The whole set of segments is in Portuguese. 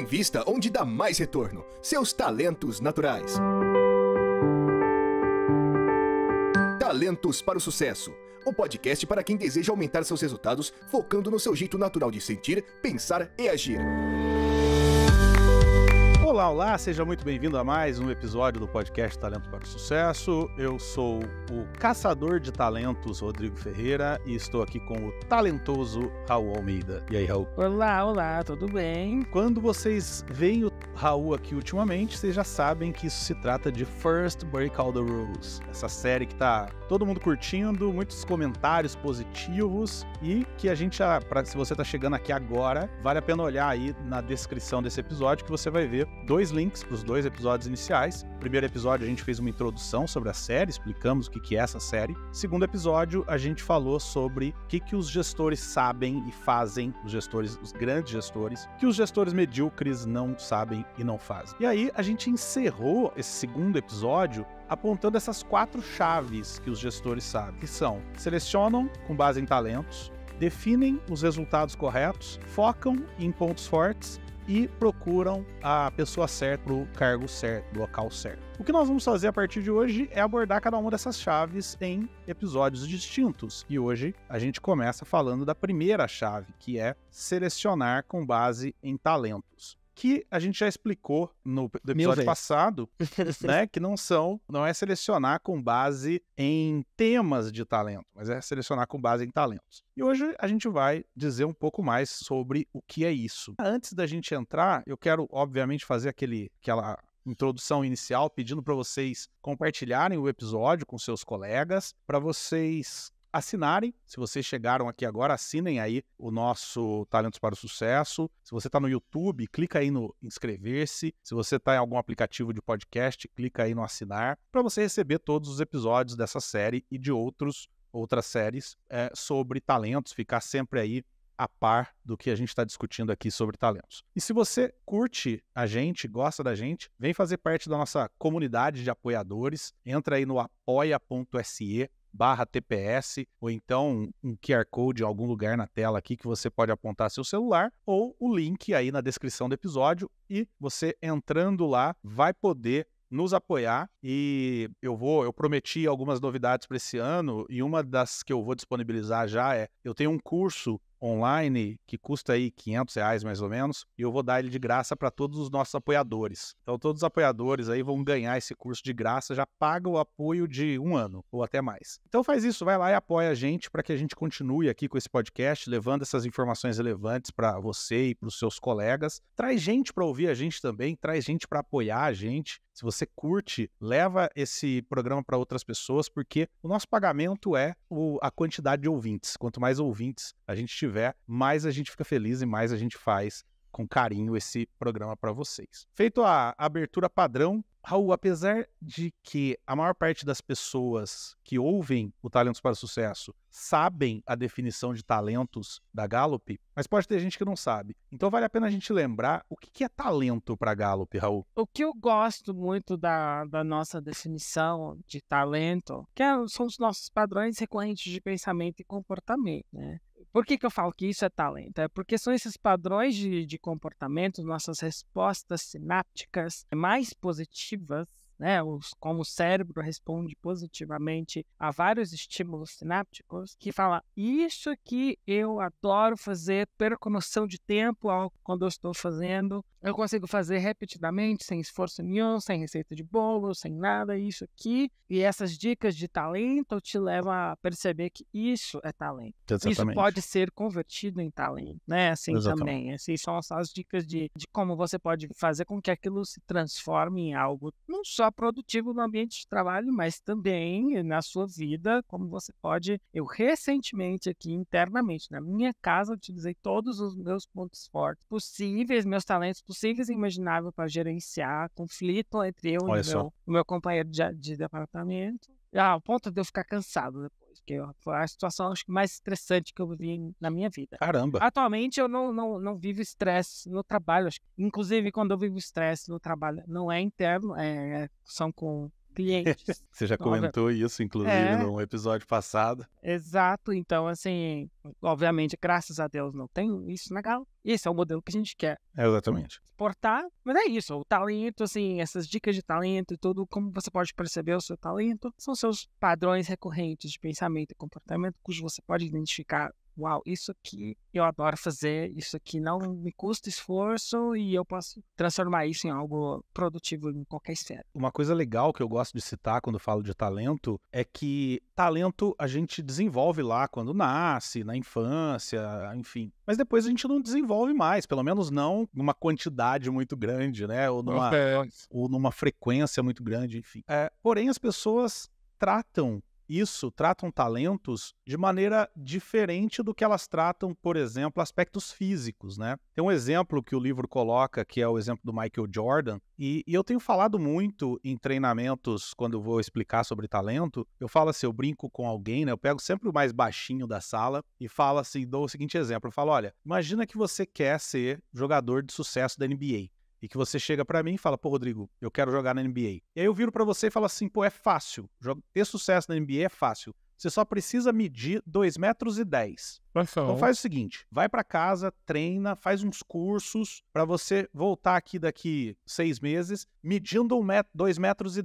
invista onde dá mais retorno. Seus talentos naturais. Talentos para o Sucesso. O podcast para quem deseja aumentar seus resultados, focando no seu jeito natural de sentir, pensar e agir. Olá, olá, seja muito bem-vindo a mais um episódio do podcast Talento para o Sucesso. Eu sou o caçador de talentos Rodrigo Ferreira e estou aqui com o talentoso Raul Almeida. E aí, Raul? Olá, tudo bem? Quando vocês veem o Raul aqui ultimamente, vocês já sabem que isso se trata de First Break All the Rules. Essa série que tá todo mundo curtindo, muitos comentários positivos e que a gente já, se você tá chegando aqui agora, vale a pena olhar aí na descrição desse episódio que você vai ver 2 links para os 2 episódios iniciais. No primeiro episódio a gente fez uma introdução sobre a série, explicamos o que é essa série. No segundo episódio a gente falou sobre o que os gestores sabem e fazem, os grandes gestores, que os gestores medíocres não sabem e não fazem. E aí a gente encerrou esse segundo episódio apontando essas 4 chaves que os gestores sabem, que são: selecionam com base em talentos, definem os resultados corretos, focam em pontos fortes e procuram a pessoa certa para o cargo certo, do local certo. O que nós vamos fazer a partir de hoje é abordar cada uma dessas chaves em episódios distintos. E hoje a gente começa falando da primeira chave, que é selecionar com base em talentos, que a gente já explicou no episódio passado, né, que não é selecionar com base em temas de talento, mas é selecionar com base em talentos. E hoje a gente vai dizer um pouco mais sobre o que é isso. Antes da gente entrar, eu quero, obviamente, fazer aquela introdução inicial, pedindo para vocês compartilharem o episódio com seus colegas, para vocês assinarem. Se vocês chegaram aqui agora, assinem aí o nosso Talentos para o Sucesso. Se você está no YouTube, clica aí no inscrever-se. Se você está em algum aplicativo de podcast, clica aí no assinar, para você receber todos os episódios dessa série e de outras séries sobre talentos, ficar sempre aí a par do que a gente está discutindo aqui sobre talentos. E se você curte a gente, gosta da gente, vem fazer parte da nossa comunidade de apoiadores. Entra aí no apoia.se/TPS, ou então um QR Code em algum lugar na tela aqui que você pode apontar seu celular, ou o link aí na descrição do episódio, e você entrando lá vai poder nos apoiar. E eu prometi algumas novidades para esse ano, e uma das que eu vou disponibilizar eu tenho um curso online que custa aí R$500 mais ou menos, e eu vou dar ele de graça para todos os nossos apoiadores. Então todos os apoiadores aí vão ganhar esse curso de graça, já paga o apoio de 1 ano ou até mais. Então faz isso, vai lá e apoia a gente para que a gente continue aqui com esse podcast, levando essas informações relevantes para você e para os seus colegas. Traz gente para ouvir a gente também, traz gente para apoiar a gente. Se você curte, leva esse programa para outras pessoas, porque o nosso pagamento é a quantidade de ouvintes. Quanto mais ouvintes a gente tiver, mais a gente fica feliz e mais a gente faz com carinho esse programa para vocês. Feito a abertura padrão, Raul, apesar de que a maior parte das pessoas que ouvem o Talentos para o Sucesso sabem a definição de talentos da Gallup, mas pode ter gente que não sabe. Então vale a pena a gente lembrar o que é talento para a Gallup, Raul. O que eu gosto muito da nossa definição de talento, são os nossos padrões recorrentes de pensamento e comportamento, né? Por que eu falo que isso é talento? É porque são esses padrões de comportamento, nossas respostas sinápticas mais positivas, né? Como o cérebro responde positivamente a vários estímulos sinápticos, que fala: isso que eu adoro fazer, perco noção de tempo quando eu estou fazendo, eu consigo fazer repetidamente, sem esforço nenhum, sem receita de bolo, sem nada, isso aqui. E essas dicas de talento te levam a perceber que isso é talento. Exatamente. Isso pode ser convertido em talento, né? Assim Exatamente. também. Assim, são as dicas de como você pode fazer com que aquilo se transforme em algo não só produtivo no ambiente de trabalho, mas também na sua vida, como você pode... Eu recentemente aqui, internamente, na minha casa, utilizei todos os meus pontos fortes possíveis, meus talentos possíveis e imagináveis para gerenciar conflito entre eu e o meu companheiro de departamento, ao ponto de eu ficar cansado depois, porque foi a situação, acho que, mais estressante que eu vivi na minha vida. Caramba! Atualmente eu não vivo estresse no trabalho, inclusive quando eu vivo estresse no trabalho, não é interno, são com clientes. Você já comentou isso, inclusive, num episódio passado. Exato. Então, assim, obviamente, graças a Deus não tem isso na Gallup. Esse é o modelo que a gente quer. Exatamente. Exportar, mas é isso, o talento, assim, essas dicas de talento e tudo, como você pode perceber o seu talento, são seus padrões recorrentes de pensamento e comportamento, cujo você pode identificar, uau, isso aqui eu adoro fazer, isso aqui não me custa esforço e eu posso transformar isso em algo produtivo em qualquer esfera. Uma coisa legal que eu gosto de citar quando falo de talento é que talento a gente desenvolve lá quando nasce, na infância, enfim. Mas depois a gente não desenvolve mais, pelo menos não numa quantidade muito grande, né? Ou numa frequência muito grande, enfim. Porém, as pessoas tratam talentos de maneira diferente do que elas tratam, por exemplo, aspectos físicos, né? Tem um exemplo que o livro coloca, que é o exemplo do Michael Jordan, e eu tenho falado muito em treinamentos, quando eu vou explicar sobre talento, eu falo assim, eu brinco com alguém, né? Eu pego sempre o mais baixinho da sala e falo assim, dou o seguinte exemplo, eu falo, olha, imagina que você quer ser jogador de sucesso da NBA. E que você chega pra mim e fala, pô, Rodrigo, eu quero jogar na NBA. E aí eu viro pra você e falo assim, pô, é fácil. Ter sucesso na NBA é fácil. Você só precisa medir 2,10 metros. Então faz o seguinte, vai pra casa, treina, faz uns cursos pra você voltar aqui daqui 6 meses medindo 2,10 metros.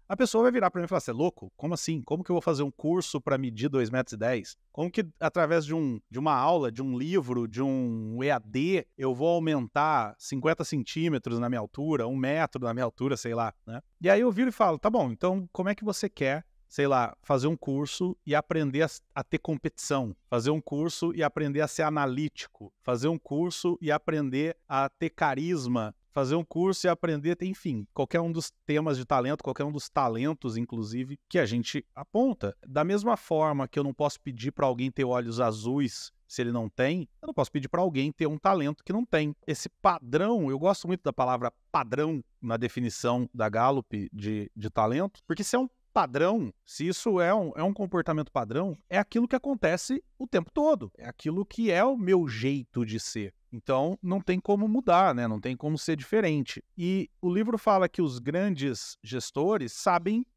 A pessoa vai virar pra mim e falar, você é louco? Como assim? Como que eu vou fazer um curso pra medir 2,10 metros? Como que através de uma aula, de um livro, de um EAD, eu vou aumentar 50 centímetros na minha altura, 1 metro na minha altura, sei lá, né? E aí eu viro e falo, tá bom, então como é que você quer, sei lá, fazer um curso e aprender a ter competição, fazer um curso e aprender a ser analítico, fazer um curso e aprender a ter carisma, fazer um curso e aprender, enfim, qualquer um dos temas de talento, qualquer um dos talentos, inclusive, que a gente aponta. Da mesma forma que eu não posso pedir para alguém ter olhos azuis se ele não tem, eu não posso pedir para alguém ter um talento que não tem. Esse padrão, eu gosto muito da palavra padrão na definição da Gallup de talento, porque se é um padrão, se isso é um comportamento padrão, é aquilo que acontece o tempo todo, é aquilo que é o meu jeito de ser. Então, não tem como mudar, né? Não tem como ser diferente. E o livro fala que os grandes gestores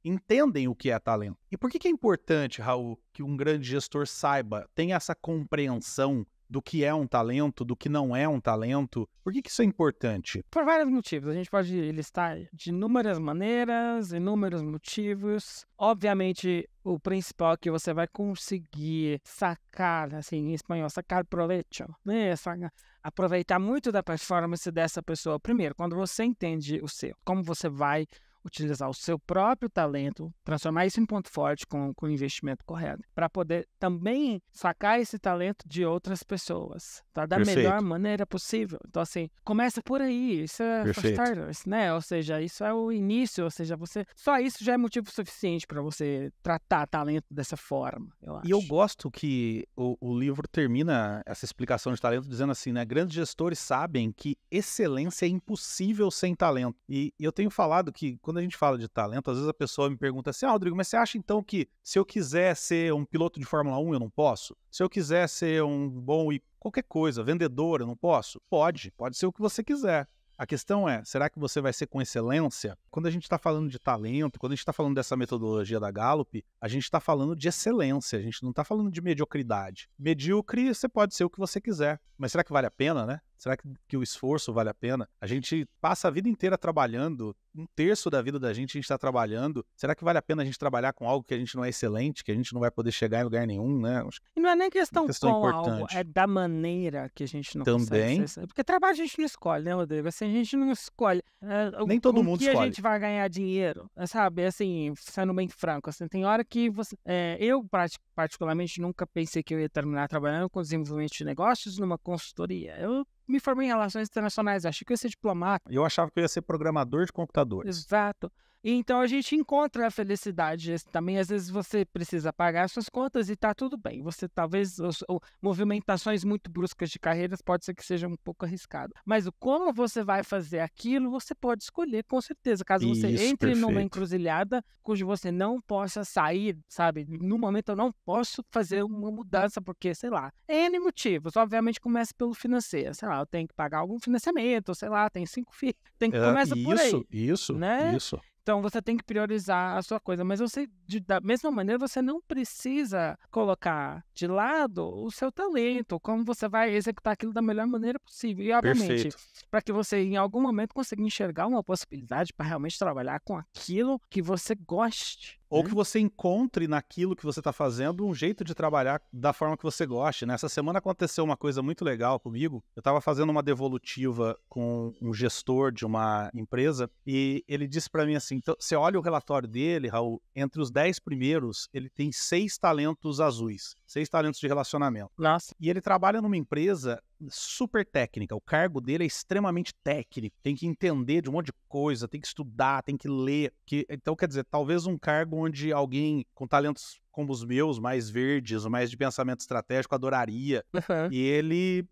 entendem o que é talento. E por que é importante, Raul, que um grande gestor saiba, tenha essa compreensão do que é um talento, do que não é um talento? Por que isso é importante? Por vários motivos. A gente pode listar de inúmeras maneiras, inúmeros motivos. Obviamente, o principal é que você vai conseguir sacar, assim, em espanhol, sacar proveito, né? Aproveitar muito da performance dessa pessoa. Primeiro, quando você entende como você vai utilizar o seu próprio talento, transformar isso em ponto forte com o investimento correto, para poder também sacar esse talento de outras pessoas, tá? Da melhor maneira possível. Então, assim, começa por aí, isso é for starters, né? Ou seja, isso é o início, ou seja, só isso já é motivo suficiente para você tratar talento dessa forma, eu acho. E eu gosto que o livro termina essa explicação de talento dizendo assim, né? Grandes gestores sabem que excelência é impossível sem talento. E eu tenho falado que quando a gente fala de talento, às vezes a pessoa me pergunta assim, Rodrigo, mas você acha então que se eu quiser ser um piloto de Fórmula 1, eu não posso? Se eu quiser ser um bom qualquer coisa, vendedor, eu não posso? Pode ser o que você quiser. A questão é, será que você vai ser com excelência? Quando a gente está falando de talento, quando a gente está falando dessa metodologia da Gallup, a gente está falando de excelência, a gente não está falando de mediocridade. Medíocre, você pode ser o que você quiser, mas será que vale a pena, né? Será que o esforço vale a pena? A gente passa a vida inteira trabalhando, 1/3 da vida da gente está trabalhando. Será que vale a pena a gente trabalhar com algo que a gente não é excelente, que a gente não vai poder chegar em lugar nenhum, né? E não é nem questão com importante. Algo, é da maneira que a gente não consegue ser. Porque trabalho a gente não escolhe, né, Rodrigo? Assim, a gente não escolhe. Nem todo mundo escolhe. Com que a gente vai ganhar dinheiro, sabe? Assim, sendo bem franco, assim, tem hora que você... eu, particularmente, nunca pensei que eu ia terminar trabalhando com desenvolvimento de negócios numa consultoria. Eu me formei em relações internacionais, achei que eu ia ser diplomata. Eu achava que eu ia ser programador de computadores. Exato. Então a gente encontra a felicidade também. Às vezes você precisa pagar suas contas e tá tudo bem. Você talvez movimentações muito bruscas de carreiras pode ser que seja um pouco arriscado. Mas como você vai fazer aquilo, você pode escolher com certeza. Caso você entre numa encruzilhada cujo você não possa sair, sabe? No momento eu não posso fazer uma mudança porque, sei lá, N motivos. Obviamente começa pelo financeiro. Sei lá, eu tenho que pagar algum financiamento, sei lá, tenho 5 filhos. Começa por aí. Isso. Então você tem que priorizar a sua coisa, mas da mesma maneira você não precisa colocar de lado o seu talento, como você vai executar aquilo da melhor maneira possível. E obviamente, Perfeito. para que você em algum momento consiga enxergar uma possibilidade para realmente trabalhar com aquilo que você goste. Ou que você encontre naquilo que você está fazendo um jeito de trabalhar da forma que você goste, né? Essa semana aconteceu uma coisa muito legal comigo. Eu estava fazendo uma devolutiva com um gestor de uma empresa e ele disse para mim assim, então, você olha o relatório dele, Raul, entre os 10 primeiros, ele tem 6 talentos azuis, 6 talentos de relacionamento. Nossa. E ele trabalha numa empresa super técnica, o cargo dele é extremamente técnico, tem que entender de um monte de coisa, tem que estudar, tem que ler, então quer dizer, talvez um cargo onde alguém com talentos como os meus, mais verdes, mais de pensamento estratégico, adoraria, e ele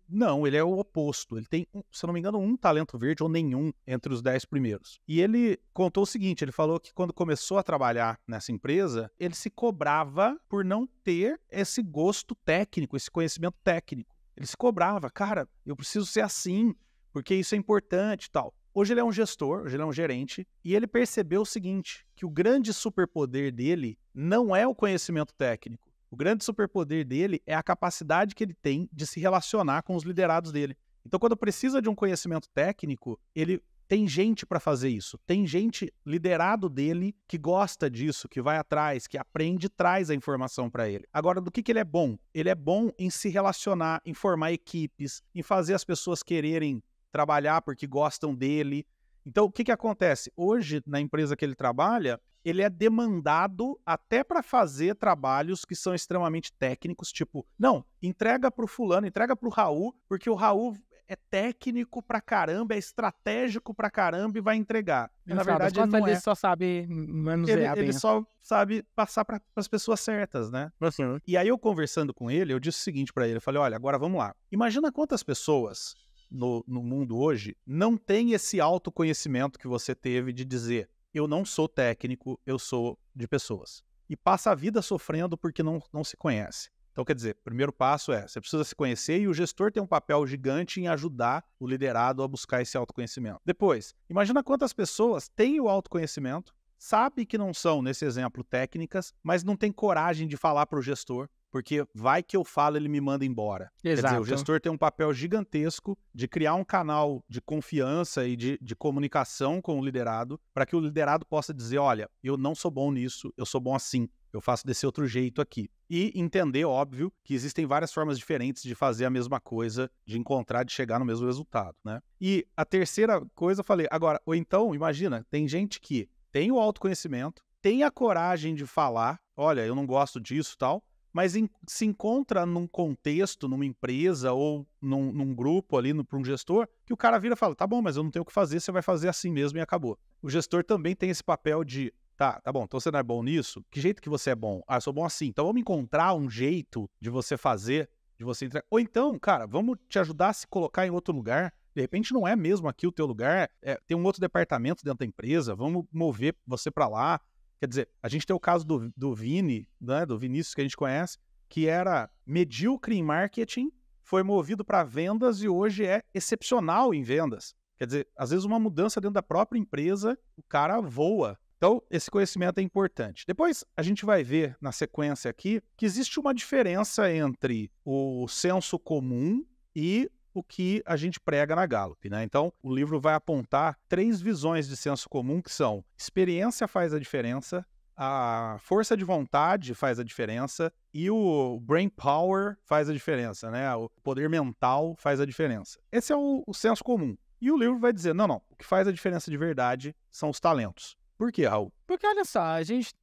é o oposto, ele tem, se eu não me engano, um talento verde ou nenhum entre os 10 primeiros. E ele contou o seguinte, ele falou que quando começou a trabalhar nessa empresa, ele se cobrava por não ter esse gosto técnico, esse conhecimento técnico. Ele se cobrava, cara, eu preciso ser assim, porque isso é importante e tal. Hoje ele é um gestor, hoje ele é um gerente, e ele percebeu o seguinte, que o grande superpoder dele não é o conhecimento técnico. O grande superpoder dele é a capacidade que ele tem de se relacionar com os liderados dele. Então, quando precisa de um conhecimento técnico, ele tem gente para fazer isso. Tem gente liderado dele que gosta disso, que vai atrás, que aprende e traz a informação para ele. Agora, do que ele é bom? Ele é bom em se relacionar, em formar equipes, em fazer as pessoas quererem trabalhar porque gostam dele. Então, o que acontece? Hoje, na empresa que ele trabalha, ele é demandado até para fazer trabalhos que são extremamente técnicos, tipo, não, entrega para o fulano, entrega para o Raul, porque o Raul é técnico pra caramba, é estratégico pra caramba e vai entregar. E, na verdade, ele não ele só sabe manusear bem. Ele só sabe passar para as pessoas certas, né? Assim. E aí eu conversando com ele, eu disse o seguinte pra ele, eu falei, olha, agora vamos lá. Imagina quantas pessoas no mundo hoje não têm esse autoconhecimento que você teve de dizer, eu não sou técnico, eu sou de pessoas. E passa a vida sofrendo porque não se conhece. Então, quer dizer, o primeiro passo é, você precisa se conhecer e o gestor tem um papel gigante em ajudar o liderado a buscar esse autoconhecimento. Depois, imagina quantas pessoas têm o autoconhecimento, sabe que não são, nesse exemplo, técnicas, mas não tem coragem de falar para o gestor, porque vai que eu falo, ele me manda embora. Exato. Quer dizer, o gestor tem um papel gigantesco de criar um canal de confiança e de comunicação com o liderado, para que o liderado possa dizer, olha, eu não sou bom nisso, eu sou bom assim. Eu faço desse outro jeito aqui. E entender, óbvio, que existem várias formas diferentes de fazer a mesma coisa, de encontrar, de chegar no mesmo resultado, né? E a terceira coisa, eu falei, agora, ou então, imagina, tem gente que tem o autoconhecimento, tem a coragem de falar, olha, eu não gosto disso e tal, mas se encontra num contexto, numa empresa ou num grupo ali, para um gestor, que o cara vira e fala, tá bom, mas eu não tenho o que fazer, você vai fazer assim mesmo e acabou. O gestor também tem esse papel de, tá bom, então você não é bom nisso? Que jeito que você é bom? Ah, eu sou bom assim. Então vamos encontrar um jeito de você fazer, de você entregar. Ou então, cara, vamos te ajudar a se colocar em outro lugar. De repente não é mesmo aqui o teu lugar, tem um outro departamento dentro da empresa, vamos mover você para lá. Quer dizer, a gente tem o caso do Vini, né, do Vinícius que a gente conhece, que era medíocre em marketing, foi movido para vendas e hoje é excepcional em vendas. Quer dizer, às vezes uma mudança dentro da própria empresa, o cara voa. Então, esse conhecimento é importante. Depois, a gente vai ver na sequência aqui que existe uma diferença entre o senso comum e o que a gente prega na Gallup, né? Então, o livro vai apontar 3 visões de senso comum que são: experiência faz a diferença, a força de vontade faz a diferença e o brain power faz a diferença, né? O poder mental faz a diferença. Esse é o senso comum. E o livro vai dizer, não, o que faz a diferença de verdade são os talentos. Por quê, Raul? Porque olha só,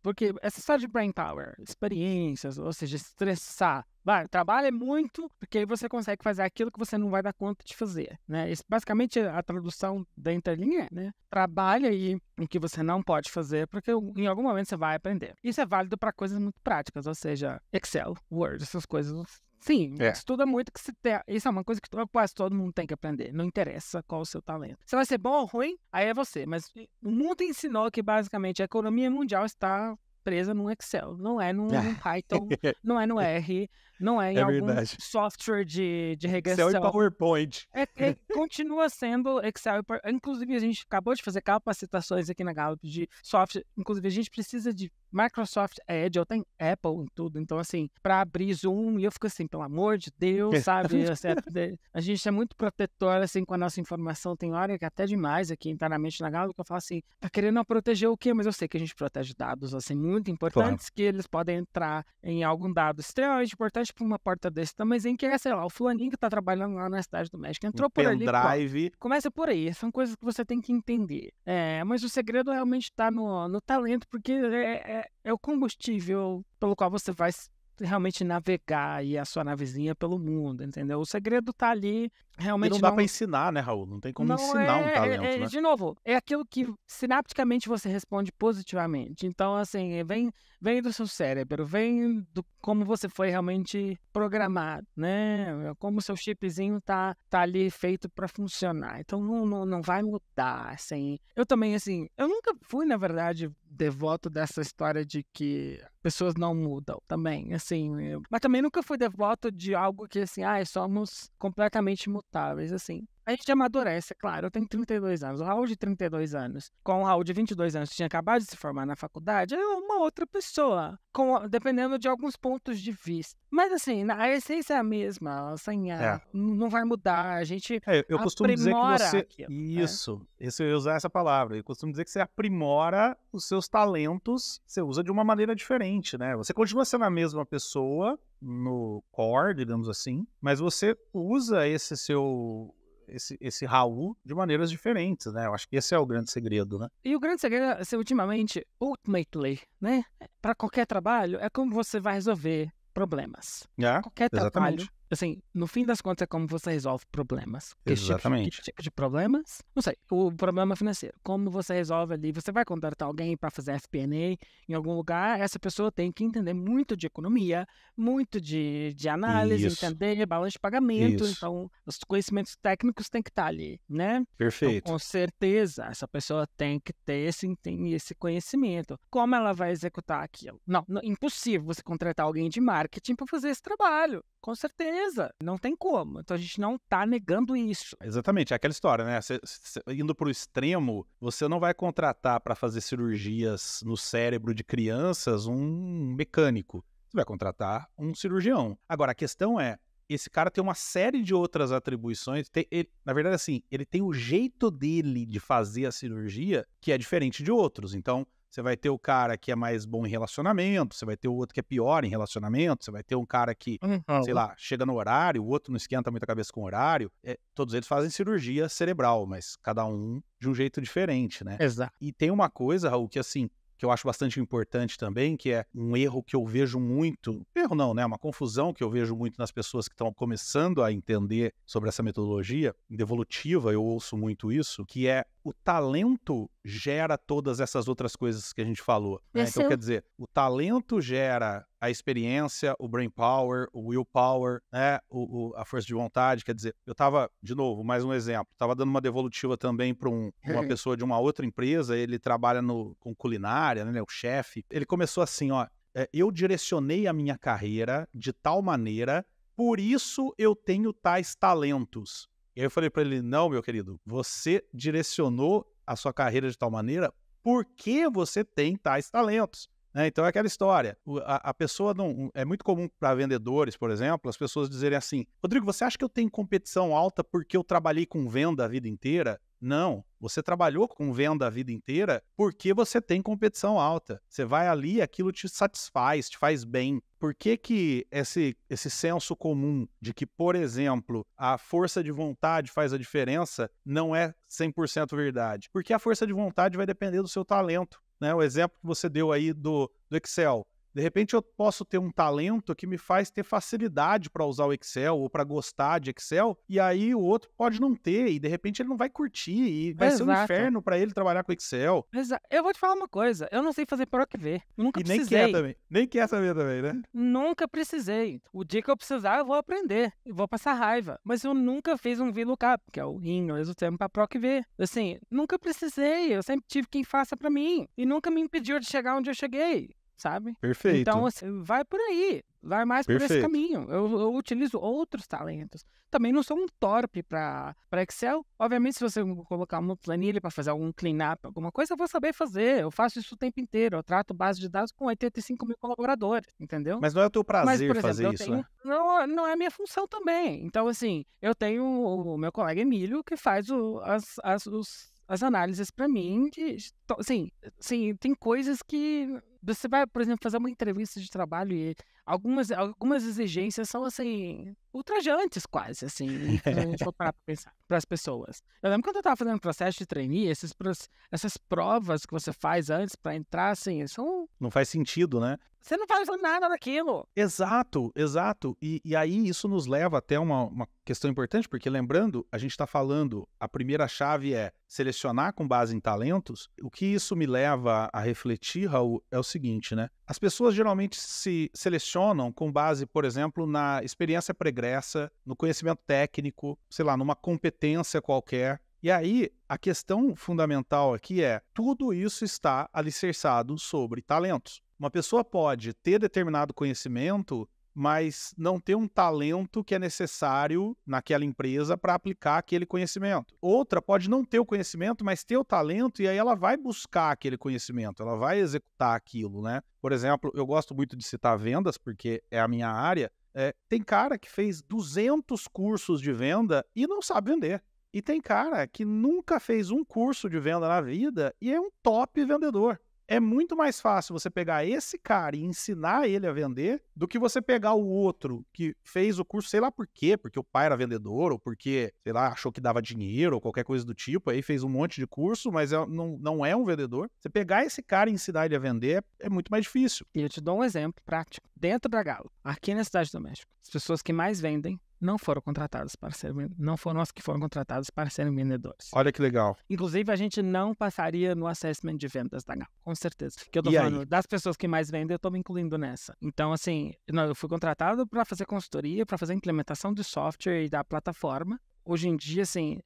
porque essa história de brain power, experiências, ou seja, estressar, trabalha muito, porque aí você consegue fazer aquilo que você não vai dar conta de fazer, né? Basicamente, a tradução da entrelinha, né? Trabalha aí o que você não pode fazer, porque em algum momento você vai aprender. Isso é válido para coisas muito práticas, ou seja, Excel, Word, essas coisas. Sim, estuda muito que isso é uma coisa que quase todo mundo tem que aprender. Não interessa qual o seu talento. Se vai ser bom ou ruim, aí é você. Mas o mundo ensinou que basicamente a economia mundial está presa no Excel. Não é no Python, não é no R, Não é em É algum verdade. software de Excel e regressão. PowerPoint. Continua sendo Excel. Inclusive, a gente acabou de fazer capacitações aqui na Gallup de software. Inclusive, a gente precisa de Microsoft Edge, eu tenho Apple em tudo. Então, assim, para abrir Zoom, e eu fico assim, pelo amor de Deus, sabe? Assim, a gente é muito protetor, assim, com a nossa informação. Tem hora que até demais aqui internamente na Gallup, que eu falo assim, tá querendo proteger o quê? Mas eu sei que a gente protege dados, assim, muito importantes, que eles podem entrar em algum dado extremamente importante para uma porta desse tamanhozinho, que é, sei lá, o fulaninho que tá trabalhando lá na cidade do México. Entrou por ali, Pendrive. começa por aí. São coisas que você tem que entender. Mas o segredo realmente tá no talento, porque é o combustível pelo qual você vai realmente navegar aí a sua navezinha pelo mundo, entendeu? O segredo tá ali, realmente E não dá pra ensinar, né, Raul? Não tem como ensinar um talento, né? De novo, é aquilo que sinapticamente você responde positivamente. Então, assim, vem do seu cérebro, vem do como você foi realmente programado, né? Como o seu chipzinho tá ali feito para funcionar. Então, não vai mudar, assim. Eu também, assim, eu nunca fui, na verdade, devoto dessa história de que pessoas não mudam também, assim. Mas também nunca fui devoto de algo que, assim, somos completamente mutáveis, assim. A gente amadurece, claro. Eu tenho 32 anos. O Raul de 32 anos, com o Raul de 22 anos, que tinha acabado de se formar na faculdade, é uma outra pessoa, dependendo de alguns pontos de vista. Mas, assim, a essência é a mesma, assim, não vai mudar. A gente eu costumo dizer que você... aquilo, Isso, eu ia usar essa palavra. Eu costumo dizer que você aprimora os seus talentos, você usa de uma maneira diferente, né? Você continua sendo a mesma pessoa no core, digamos assim, mas você usa esse Raul de maneiras diferentes, né? Eu acho que esse é o grande segredo, né? E o grande segredo, assim, ultimately, né? Para qualquer trabalho, é como você vai resolver problemas. Qualquer trabalho, assim, no fim das contas é como você resolve problemas. Exatamente. Que tipo de problemas? Não sei, o problema financeiro. Como você resolve ali? Você vai contratar alguém para fazer FP&A em algum lugar, essa pessoa tem que entender muito de economia, muito de análise, entender balanço de pagamento. Então, os conhecimentos técnicos têm que estar ali, né? Perfeito. Então, com certeza, essa pessoa tem que ter esse conhecimento. Como ela vai executar aquilo? Não, impossível você contratar alguém de marketing para fazer esse trabalho. Com certeza, não tem como. Então a gente não está negando isso. Exatamente, é aquela história, né? Indo para o extremo, você não vai contratar para fazer cirurgias no cérebro de crianças um mecânico. Você vai contratar um cirurgião. Agora, a questão é, esse cara tem uma série de outras atribuições. Na verdade, assim, ele tem o jeito dele de fazer a cirurgia que é diferente de outros. Então, você vai ter o cara que é mais bom em relacionamento, você vai ter o outro que é pior em relacionamento, você vai ter um cara que, sei lá, chega no horário, o outro não esquenta muito a cabeça com o horário. Todos eles fazem cirurgia cerebral, mas cada um de um jeito diferente, né? Exato. E tem uma coisa, Raul, que assim, que eu acho bastante importante também, que é um erro que eu vejo muito, erro não, né? Uma confusão que eu vejo muito nas pessoas que estão começando a entender sobre essa metodologia devolutiva, eu ouço muito isso, que é o talento gera todas essas outras coisas que a gente falou, né? Então, quer dizer, o talento gera a experiência, o brain power, o will power, né? A força de vontade. Quer dizer, eu tava, de novo, mais um exemplo, tava dando uma devolutiva também para uma pessoa de uma outra empresa, ele trabalha com culinária, né? O chefe. Ele começou assim, ó, eu direcionei a minha carreira de tal maneira, por isso eu tenho tais talentos. E aí eu falei para ele, não, meu querido, você direcionou a sua carreira de tal maneira porque você tem tais talentos. Então é aquela história, a pessoa não... É muito comum para vendedores, por exemplo, as pessoas dizerem assim, Rodrigo, você acha que eu tenho competição alta porque eu trabalhei com venda a vida inteira? Não, você trabalhou com venda a vida inteira porque você tem competição alta. Você vai ali, aquilo te satisfaz, te faz bem. Por que esse senso comum de que, por exemplo, a força de vontade faz a diferença não é 100% verdade? Porque a força de vontade vai depender do seu talento, né? O exemplo que você deu aí do Excel. De repente eu posso ter um talento que me faz ter facilidade para usar o Excel ou para gostar de Excel, e aí o outro pode não ter, e de repente ele não vai curtir, e vai ser um inferno para ele trabalhar com Excel. Exato. Eu vou te falar uma coisa, eu não sei fazer PROC-V, nunca precisei. Nem quer saber também, né? Nunca precisei. O dia que eu precisar eu vou aprender, eu vou passar raiva, mas eu nunca fiz um VLOOKUP, que é o em inglês o termo para PROC-V. Assim, nunca precisei, eu sempre tive quem faça para mim, e nunca me impediu de chegar onde eu cheguei. sabe? Perfeito. Então, assim, vai por aí. Vai mais por esse Perfeito. caminho. Eu utilizo outros talentos. Também não sou um torpe para Excel. Obviamente, se você colocar uma planilha para fazer algum cleanup, alguma coisa, eu vou saber fazer. Eu faço isso o tempo inteiro. Eu trato base de dados com 85 mil colaboradores, entendeu? Mas não é o teu Mas, prazer por exemplo, fazer eu isso, tenho. né? Não é a minha função também. Então, assim, eu tenho o meu colega Emílio que faz as análises para mim. Assim, tem coisas que você vai, por exemplo, fazer uma entrevista de trabalho e algumas exigências são, assim, ultrajantes quase, assim, se a gente for parar pra pensar, para as pessoas. Eu lembro quando eu estava fazendo processo de trainee, essas provas que você faz antes para entrar, assim, Não faz sentido, né? você não faz nada daquilo. Exato, exato. E aí isso nos leva até uma questão importante, porque lembrando, a gente está falando, a primeira chave é selecionar com base em talentos. O que isso me leva a refletir, Raul, é o seguinte, né? As pessoas geralmente se selecionam com base, por exemplo, na experiência pregressa, no conhecimento técnico, sei lá, numa competência qualquer. E aí, a questão fundamental aqui é, tudo isso está alicerçado sobre talentos. Uma pessoa pode ter determinado conhecimento, mas não ter um talento que é necessário naquela empresa para aplicar aquele conhecimento. Outra pode não ter o conhecimento, mas ter o talento, e aí ela vai buscar aquele conhecimento, ela vai executar aquilo, né? Por exemplo, eu gosto muito de citar vendas, porque é a minha área. Tem cara que fez 200 cursos de venda e não sabe vender. E tem cara que nunca fez um curso de venda na vida e é um top vendedor. É muito mais fácil você pegar esse cara e ensinar ele a vender do que você pegar o outro que fez o curso, sei lá por quê, porque o pai era vendedor ou porque, sei lá, achou que dava dinheiro ou qualquer coisa do tipo, aí fez um monte de curso, mas não é um vendedor. Você pegar esse cara e ensinar ele a vender é muito mais difícil. E eu te dou um exemplo prático. Dentro da Galo, aqui na Cidade do México, as pessoas que mais vendem não foram contratadas não foram as que foram contratadas para serem vendedores. Olha que legal. Inclusive, a gente não passaria no assessment de vendas da Galo, com certeza. Que eu tô E falando aí? das pessoas que mais vendem, eu tô me incluindo nessa. Então, assim, eu fui contratado para fazer consultoria, para fazer implementação de software e da plataforma. Hoje em dia, assim,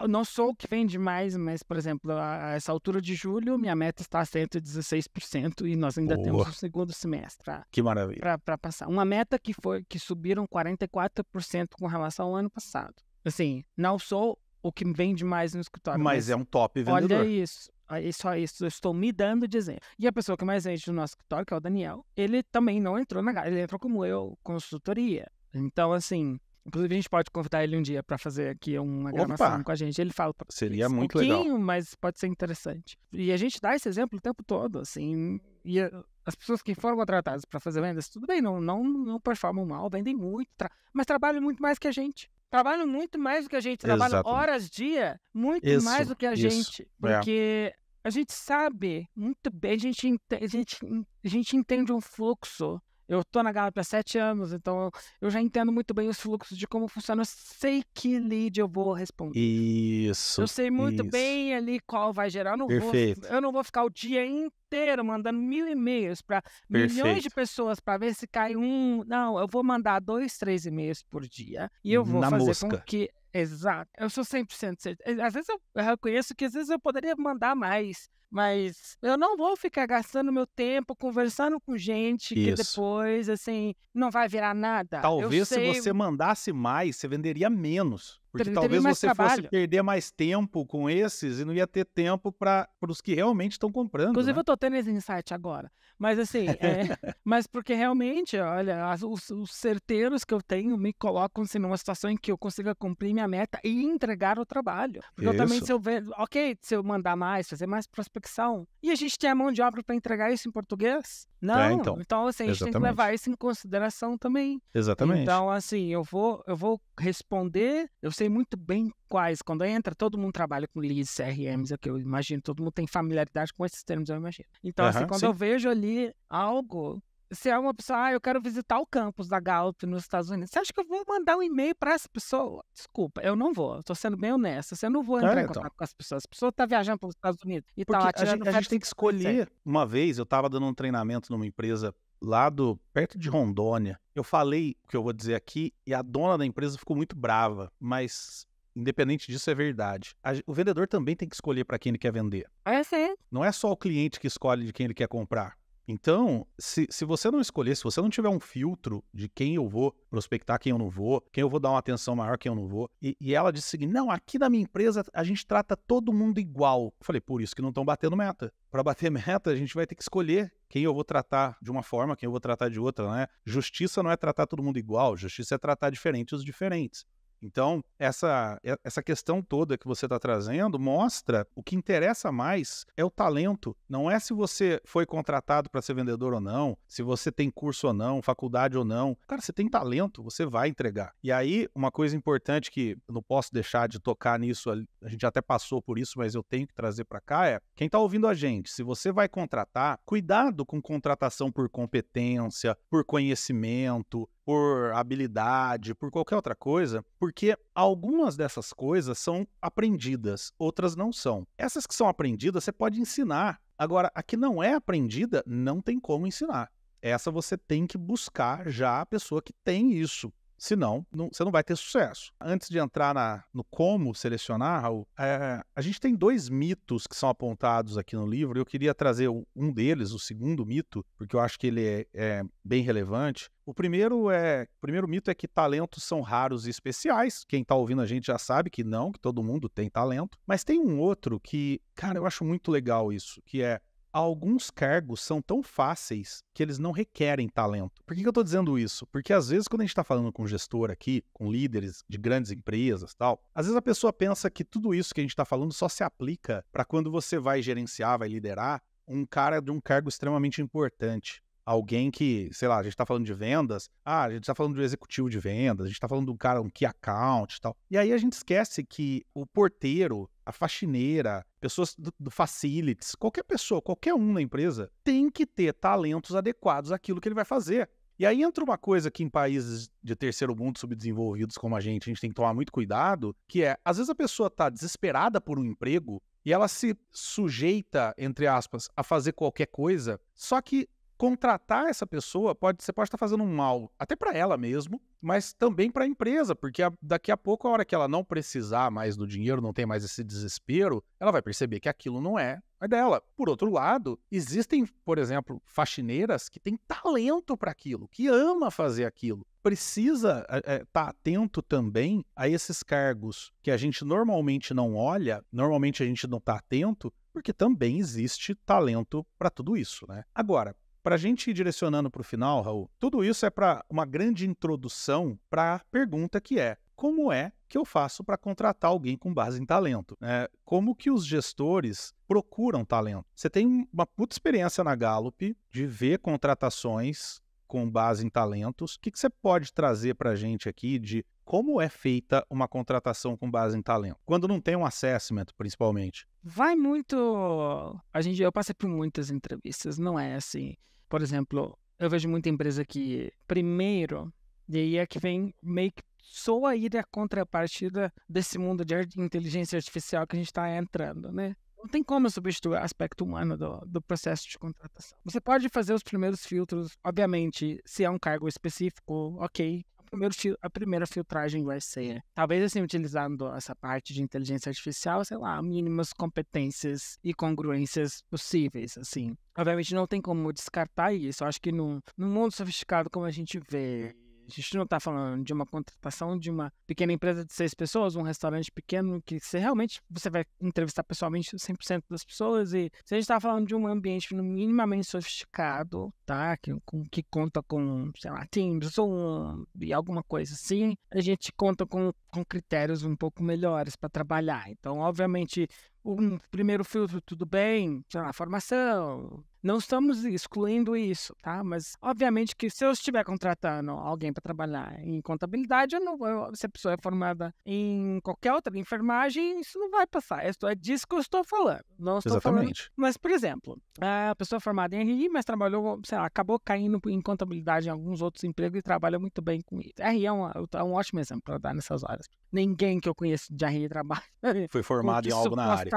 não sou o que vende mais, mas, por exemplo, a essa altura de julho, minha meta está a 116% e nós ainda temos o segundo semestre Que maravilha. para passar. Uma meta que subiram 44% com relação ao ano passado. Assim, não sou o que vende mais no escritório. Mas é um top vendedor. Olha isso. Só isso, eu estou me dando de exemplo. E a pessoa que mais vende no nosso escritório, que é o Daniel, ele também não entrou na Galo, ele entrou como eu, consultoria. Então, assim, inclusive a gente pode convidar ele um dia para fazer aqui uma gravação com a gente. Ele fala Seria isso, muito pouquinho, legal. mas pode ser interessante. E a gente dá esse exemplo o tempo todo, assim, e as pessoas que foram contratadas para fazer vendas, tudo bem, não performam mal, vendem muito, mas trabalham muito mais que a gente. Trabalham muito mais do que a gente, trabalham Exatamente. horas dia, muito Isso, mais do que a isso. gente, porque a gente sabe muito bem, a gente entende um fluxo. Eu tô na Gallup há 7 anos, então eu já entendo muito bem os fluxos de como funciona. Eu sei que lead eu vou responder. Isso. Eu sei muito isso. bem ali qual vai gerar. Perfeito. Eu não vou ficar o dia inteiro mandando 1000 e-mails para milhões de pessoas para ver se cai um. Não, eu vou mandar 2, 3 e-mails por dia e eu vou Na fazer mosca. com que... Exato. Eu sou 100% certo. Às vezes eu reconheço que às vezes eu poderia mandar mais, mas eu não vou ficar gastando meu tempo conversando com gente que depois, assim, não vai virar nada. Talvez se você mandasse mais, você venderia menos. Porque talvez você fosse perder mais tempo com esses e não ia ter tempo para os que realmente estão comprando. Inclusive, né? eu tô tendo esse insight agora. Mas assim, mas porque realmente, olha, os certeiros que eu tenho me colocam assim, numa situação em que eu consiga cumprir minha meta e entregar o trabalho. Porque eu também, se eu mandar mais, fazer mais prospecção, e a gente tem a mão de obra para entregar isso em português? Não. Então assim, a gente tem que levar isso em consideração também. Exatamente. Então, assim, eu vou responder, eu sei muito bem quais. Quando entra, todo mundo trabalha com leads, CRMs, é o que eu imagino, todo mundo tem familiaridade com esses termos, eu imagino. Então, assim, quando eu vejo ali algo, se é uma pessoa, eu quero visitar o campus da Gallup nos Estados Unidos, você acha que eu vou mandar um e-mail para essa pessoa? Desculpa, eu não vou, eu tô sendo bem honesta, eu não vou entrar em contato com as pessoas. A pessoa tá viajando para os Estados Unidos e tá lá tirando a gente tem que escolher. Uma vez, eu tava dando um treinamento numa empresa lá perto de Rondônia. Eu falei o que eu vou dizer aqui e a dona da empresa ficou muito brava, mas independente disso é verdade. O vendedor também tem que escolher para quem ele quer vender. Sim. Não é só o cliente que escolhe de quem ele quer comprar. Então, se você não escolher, se você não tiver um filtro de quem eu vou prospectar, quem eu não vou, quem eu vou dar uma atenção maior, quem eu não vou, e ela disse o seguinte, não, aqui na minha empresa a gente trata todo mundo igual. Eu falei, por isso que não estão batendo meta. Para bater meta, a gente vai ter que escolher quem eu vou tratar de uma forma, quem eu vou tratar de outra, né? Justiça não é tratar todo mundo igual, justiça é tratar diferente os diferentes. Então, essa questão toda que você está trazendo mostra o que interessa mais é o talento. Não é se você foi contratado para ser vendedor ou não, se você tem curso ou não, faculdade ou não. Cara, você tem talento, você vai entregar. E aí, uma coisa importante que eu não posso deixar de tocar nisso, a gente até passou por isso, mas eu tenho que trazer para cá, é quem está ouvindo a gente, se você vai contratar, cuidado com contratação por competência, por conhecimento, por habilidade, por qualquer outra coisa, porque algumas dessas coisas são aprendidas, outras não são. Essas que são aprendidas, você pode ensinar. Agora, a que não é aprendida, não tem como ensinar. Essa você tem que buscar já a pessoa que tem isso. Senão, você não vai ter sucesso. Antes de entrar no como selecionar, Raul, a gente tem 2 mitos que são apontados aqui no livro. Eu queria trazer um deles, o segundo mito, porque eu acho que ele é bem relevante. O primeiro mito é que talentos são raros e especiais. Quem está ouvindo a gente já sabe que não, que todo mundo tem talento. Mas tem um outro que, cara, eu acho muito legal isso, que é alguns cargos são tão fáceis que eles não requerem talento. Por que eu estou dizendo isso? Porque às vezes quando a gente está falando com gestor aqui, com líderes de grandes empresas e tal, às vezes a pessoa pensa que tudo isso que a gente está falando só se aplica para quando você vai gerenciar, vai liderar um cara de um cargo extremamente importante. Alguém que, sei lá, a gente está falando de vendas, a gente está falando de um executivo de vendas, a gente está falando de um cara, um key account e tal. E aí a gente esquece que o porteiro, a faxineira, pessoas do facilities, qualquer pessoa, qualquer um na empresa, tem que ter talentos adequados àquilo que ele vai fazer. E aí entra uma coisa que em países de terceiro mundo subdesenvolvidos como a gente tem que tomar muito cuidado, que é, às vezes a pessoa está desesperada por um emprego e ela se sujeita, entre aspas, a fazer qualquer coisa, só que contratar essa pessoa, você pode estar fazendo um mal, até para ela mesmo, mas também para a empresa, porque daqui a pouco, a hora que ela não precisar mais do dinheiro, não tem mais esse desespero, ela vai perceber que aquilo não é dela. Por outro lado, existem, por exemplo, faxineiras que têm talento para aquilo, que ama fazer aquilo. Precisa estar atento também a esses cargos que a gente normalmente não olha, normalmente a gente não está atento, porque também existe talento para tudo isso, né? Agora, para a gente ir direcionando para o final, Raul, tudo isso é para uma grande introdução para a pergunta que é: como é que eu faço para contratar alguém com base em talento? Como que os gestores procuram talento? Você tem uma puta experiência na Gallup de ver contratações com base em talentos. O que você pode trazer para a gente aqui de como é feita uma contratação com base em talento? Quando não tem um assessment, principalmente. Vai muito... Eu passei por muitas entrevistas, não é assim. Por exemplo, eu vejo muita empresa que, primeiro, e aí é que vem meio que soa aí a contrapartida desse mundo de inteligência artificial que a gente está entrando, né? Não tem como substituir o aspecto humano do processo de contratação. Você pode fazer os primeiros filtros, obviamente, se é um cargo específico, ok. A primeira filtragem vai ser, talvez assim, utilizando essa parte de inteligência artificial, sei lá, mínimas competências e congruências possíveis, assim. Obviamente não tem como descartar isso. Eu acho que no mundo sofisticado como a gente vê, a gente não está falando de uma contratação de uma pequena empresa de 6 pessoas, um restaurante pequeno, que você vai entrevistar pessoalmente 100% das pessoas. E se a gente está falando de um ambiente minimamente sofisticado, tá? Que conta com, sei lá, Teams, Zoom e alguma coisa assim, a gente conta com critérios um pouco melhores para trabalhar. Então, obviamente, um primeiro filtro, tudo bem, sei lá, formação. Não estamos excluindo isso, tá? Mas, obviamente, que se eu estiver contratando alguém para trabalhar em contabilidade, se a pessoa é formada em qualquer outra enfermagem, isso não vai passar. É disso que eu estou falando. Não estou Exatamente. falando. Mas, por exemplo, a pessoa é formada em RI, mas trabalhou, sei lá, acabou caindo em contabilidade em alguns outros empregos e trabalha muito bem com isso. RI é um ótimo exemplo para dar nessas horas. Ninguém que eu conheço de RI trabalha. Foi formado em algo na área.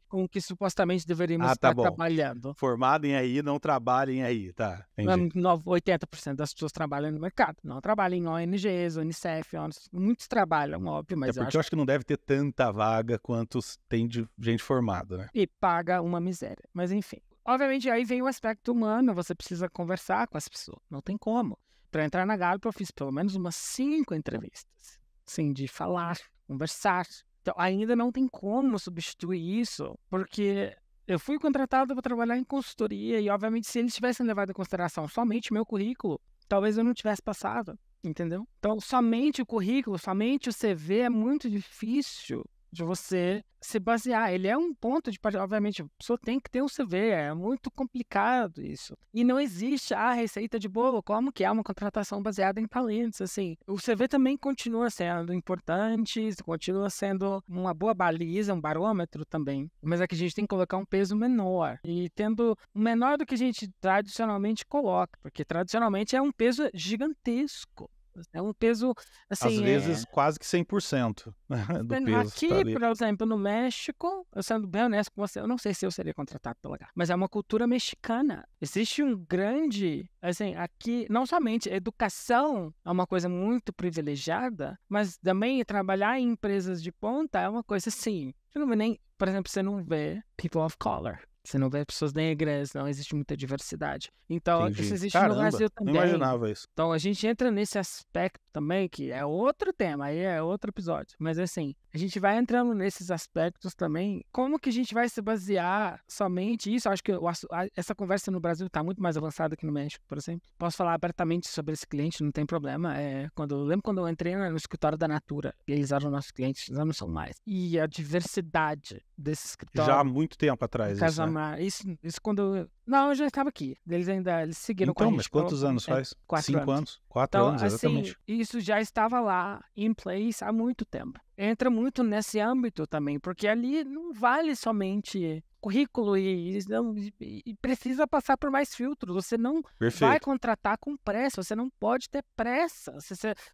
Com o que supostamente deveríamos estar trabalhando. Formado em RI, não trabalha em RI, tá? Entendi. 80% das pessoas trabalham no mercado. Não trabalham em ONGs, Unicef, muitos trabalham, óbvio, mas porque eu acho que não deve ter tanta vaga quanto tem de gente formada, né? E paga uma miséria. Mas enfim. obviamente, aí vem o aspecto humano, você precisa conversar com as pessoas, não tem como. Para entrar na Gallup, eu fiz pelo menos umas 5 entrevistas, assim, de falar, conversar. Então, ainda não tem como substituir isso, porque eu fui contratado para trabalhar em consultoria e, obviamente, se eles tivessem levado em consideração somente meu currículo, talvez eu não tivesse passado, entendeu? Então, somente o currículo, somente o CV é muito difícil de você se basear. Ele é um ponto de partida. Obviamente, a pessoa tem que ter um CV, é muito complicado isso. E não existe a receita de bolo, como que é uma contratação baseada em talentos, assim. O CV também continua sendo importante, continua sendo uma boa baliza, um barômetro também. Mas é que a gente tem que colocar um peso menor. E tendo menor do que a gente tradicionalmente coloca, porque tradicionalmente é um peso gigantesco. É um peso, assim... Às vezes, quase que 100% do peso. Aqui, tá ali. por exemplo, no México, eu sendo bem honesto com você, eu não sei se eu seria contratado pela Gallup, mas é uma cultura mexicana. Existe um grande, assim, aqui, não somente educação é uma coisa muito privilegiada, mas também trabalhar em empresas de ponta é uma coisa assim. Você não vê nem, por exemplo, você não vê people of color. Você não vê pessoas negras, não existe muita diversidade. Então, Entendi. isso existe Caramba, no Brasil não também. imaginava isso. Então, a gente entra nesse aspecto também, que é outro tema, aí é outro episódio. Mas, assim, a gente vai entrando nesses aspectos também. Como que a gente vai se basear somente isso? Eu acho que essa conversa no Brasil está muito mais avançada que no México, por exemplo. Posso falar abertamente sobre esse cliente, não tem problema. Lembro quando eu entrei no escritório da Natura, eles eram nossos clientes, já não são mais. E a diversidade desse escritório... Já há muito tempo atrás, isso, né? Isso quando... Não, eu já estava aqui. Eles seguiram com a Então, gente. mas quantos anos faz? 4 5 anos. anos? 4 Então, anos, assim, exatamente. isso já estava lá, in place, há muito tempo. Entra muito nesse âmbito também, porque ali não vale somente currículo e precisa passar por mais filtros. Você não vai Perfeito. contratar com pressa, você não pode ter pressa.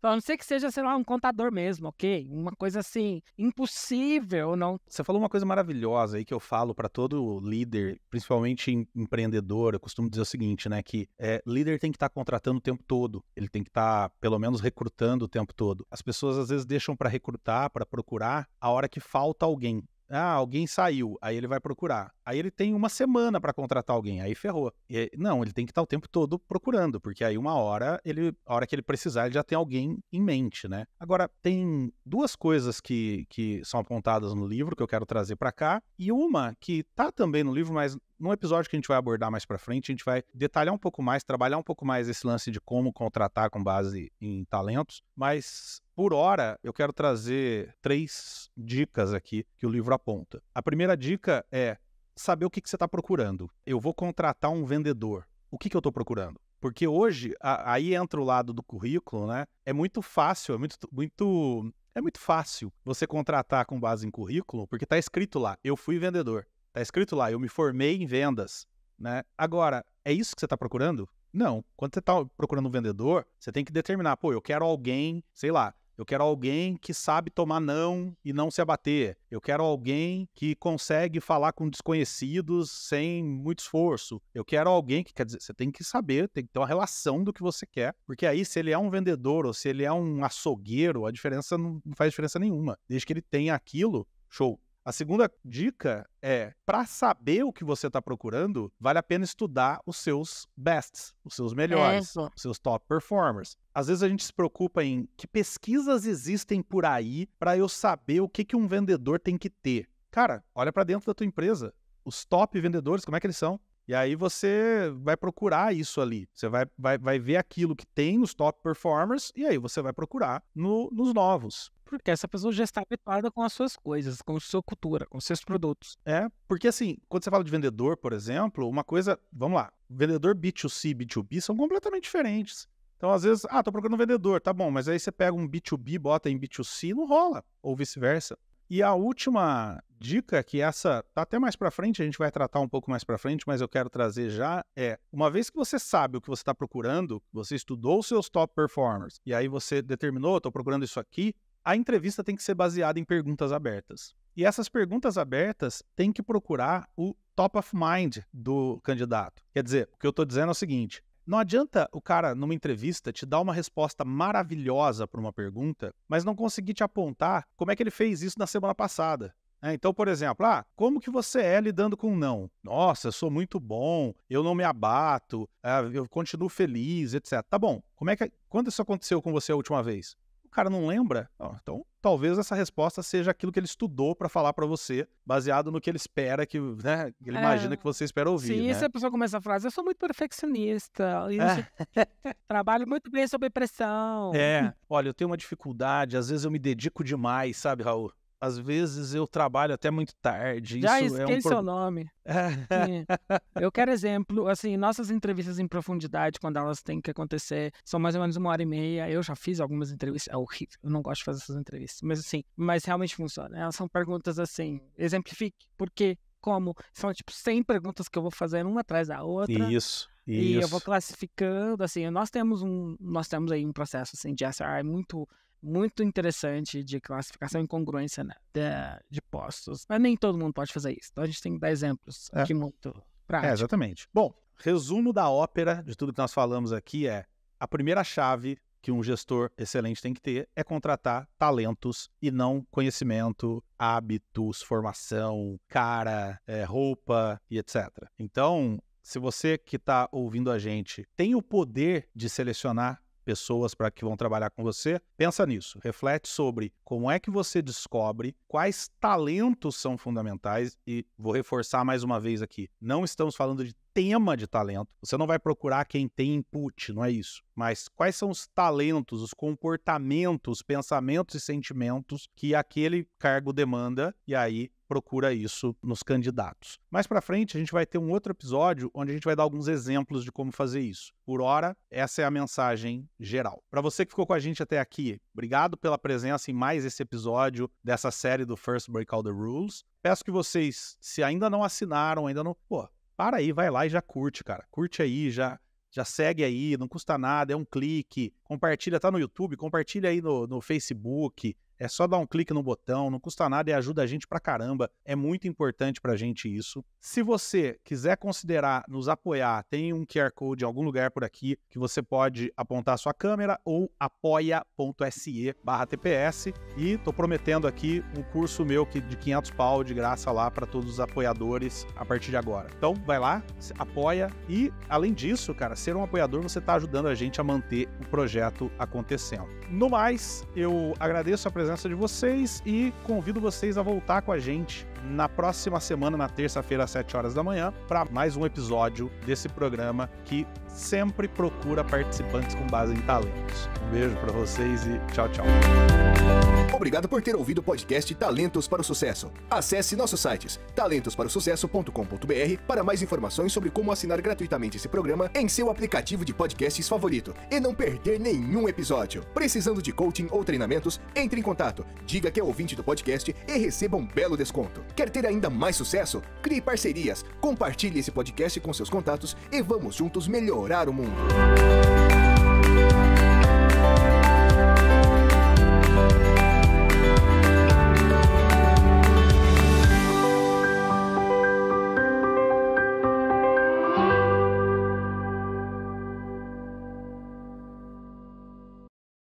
A não ser que seja, sei lá, um contador mesmo, ok? Uma coisa assim, impossível, não. Você falou uma coisa maravilhosa aí que eu falo para todo líder, principalmente empreendedor. Eu costumo dizer o seguinte, né? Que líder tem que estar contratando o tempo todo. Ele tem que estar, pelo menos, recrutando o tempo todo. As pessoas, às vezes, deixam para recrutar, para procurar, a hora que falta alguém. Ah, alguém saiu, aí ele vai procurar. Aí ele tem uma semana para contratar alguém, aí ferrou. Não, ele tem que estar o tempo todo procurando, porque aí a hora que ele precisar, ele já tem alguém em mente, né? Agora, tem 2 coisas que são apontadas no livro que eu quero trazer para cá, e uma que tá também no livro, mas num episódio que a gente vai abordar mais para frente, a gente vai detalhar um pouco mais, trabalhar um pouco mais esse lance de como contratar com base em talentos, mas por hora eu quero trazer 3 dicas aqui que o livro aponta. A primeira dica é saber o que você está procurando. Eu vou contratar um vendedor. O que eu estou procurando? Porque hoje, aí entra o lado do currículo, né? É muito fácil, é muito fácil você contratar com base em currículo, porque está escrito lá, eu fui vendedor. Está escrito lá, eu me formei em vendas, né? Agora, é isso que você está procurando? Não. Quando você está procurando um vendedor, você tem que determinar, eu quero alguém, sei lá, eu quero alguém que sabe tomar não e não se abater. Eu quero alguém que consegue falar com desconhecidos sem muito esforço. Eu quero alguém que, quer dizer, você tem que saber, tem que ter uma relação do que você quer, porque aí se ele é um vendedor ou se ele é um açougueiro, a diferença não faz diferença nenhuma. Desde que ele tenha aquilo, show. A segunda dica é, para saber o que você está procurando, vale a pena estudar os seus bests, os seus melhores, os seus top performers. Às vezes a gente se preocupa em que pesquisas existem por aí para eu saber o que um vendedor tem que ter. Cara, olha para dentro da tua empresa. Os top vendedores, como é que eles são? E aí você vai procurar isso ali. Você vai ver aquilo que tem nos top performers e aí você vai procurar nos novos. Porque essa pessoa já está habituada com as suas coisas, com a sua cultura, com os seus produtos. Porque assim, quando você fala de vendedor, por exemplo, uma coisa, vamos lá, vendedor B2C e B2B são completamente diferentes. Então, às vezes, tô procurando um vendedor, tá bom, mas aí você pega um B2B, bota em B2C, não rola, ou vice-versa. E a última dica, que essa tá até mais pra frente, a gente vai tratar um pouco mais pra frente, mas eu quero trazer já, uma vez que você sabe o que você está procurando, você estudou os seus top performers, e aí você determinou, estou procurando isso aqui, a entrevista tem que ser baseada em perguntas abertas. E essas perguntas abertas têm que procurar o top of mind do candidato. Quer dizer, o que eu estou dizendo é o seguinte, não adianta o cara, numa entrevista, te dar uma resposta maravilhosa para uma pergunta, mas não conseguir te apontar como é que ele fez isso na semana passada. Então, por exemplo, como que você é lidando com não? Nossa, eu sou muito bom, eu não me abato, eu continuo feliz, etc. Tá bom, quando isso aconteceu com você a última vez? O cara não lembra? Então, talvez essa resposta seja aquilo que ele estudou para falar para você, baseado no que ele espera, que ele imagina que você espera ouvir. Sim, né? e se a pessoa começa a frase, eu sou muito perfeccionista, trabalho muito bem sob pressão. Olha, eu tenho uma dificuldade, às vezes eu me dedico demais, sabe, Raul? Às vezes eu trabalho até muito tarde. Já isso esqueci seu nome. Eu quero exemplo, assim, nossas entrevistas em profundidade, quando elas têm que acontecer, são mais ou menos 1h30. Eu já fiz algumas entrevistas, é horrível, eu não gosto de fazer essas entrevistas, mas realmente funciona. Elas são perguntas assim, exemplifique, por quê, como, são tipo 100 perguntas que eu vou fazer uma atrás da outra. Isso. E eu vou classificando, assim, nós temos aí um processo assim, de SRI muito interessante de classificação e incongruência, né, de postos. Mas nem todo mundo pode fazer isso. Então a gente tem que dar exemplos aqui muito práticos. Exatamente. Bom, resumo da ópera de tudo que nós falamos aqui a primeira chave que um gestor excelente tem que ter é contratar talentos e não conhecimento, hábitos, formação, roupa e etc. Então, se você que está ouvindo a gente tem o poder de selecionar pessoas para que vão trabalhar com você, pensa nisso, reflete sobre como é que você descobre quais talentos são fundamentais e vou reforçar mais uma vez aqui, não estamos falando de tema de talento, você não vai procurar quem tem input, não é isso, mas quais são os talentos, os comportamentos, pensamentos e sentimentos que aquele cargo demanda e aí procura isso nos candidatos. Mais pra frente, a gente vai ter um outro episódio onde a gente vai dar alguns exemplos de como fazer isso. Por hora, essa é a mensagem geral. Para você que ficou com a gente até aqui, obrigado pela presença em mais esse episódio dessa série do First Break All the Rules. Peço que vocês, se ainda não assinaram, para aí, vai lá e já curte, cara. Curte aí, já segue aí, não custa nada, é um clique. Compartilha, tá no YouTube, compartilha aí no Facebook. É só dar um clique no botão, não custa nada e ajuda a gente pra caramba. É muito importante pra gente isso. Se você quiser considerar nos apoiar, tem um QR Code em algum lugar por aqui que você pode apontar a sua câmera ou apoia.se/TPS. E tô prometendo aqui um curso meu de 500 pau de graça lá para todos os apoiadores a partir de agora. Então vai lá, apoia e além disso, cara, ser um apoiador você tá ajudando a gente a manter o projeto acontecendo. No mais, eu agradeço a presença de vocês e convido vocês a voltar com a gente na próxima semana, na terça-feira, às 7 horas da manhã, para mais um episódio desse programa que sempre procura participantes com base em talentos. Um beijo para vocês e tchau, tchau. Obrigado por ter ouvido o podcast Talentos para o Sucesso. Acesse nossos sites talentosparosucesso.com.br para mais informações sobre como assinar gratuitamente esse programa em seu aplicativo de podcasts favorito e não perder nenhum episódio. Precisando de coaching ou treinamentos? Entre em contato, diga que é ouvinte do podcast e receba um belo desconto. Quer ter ainda mais sucesso? Crie parcerias, compartilhe esse podcast com seus contatos e vamos juntos melhorar o mundo.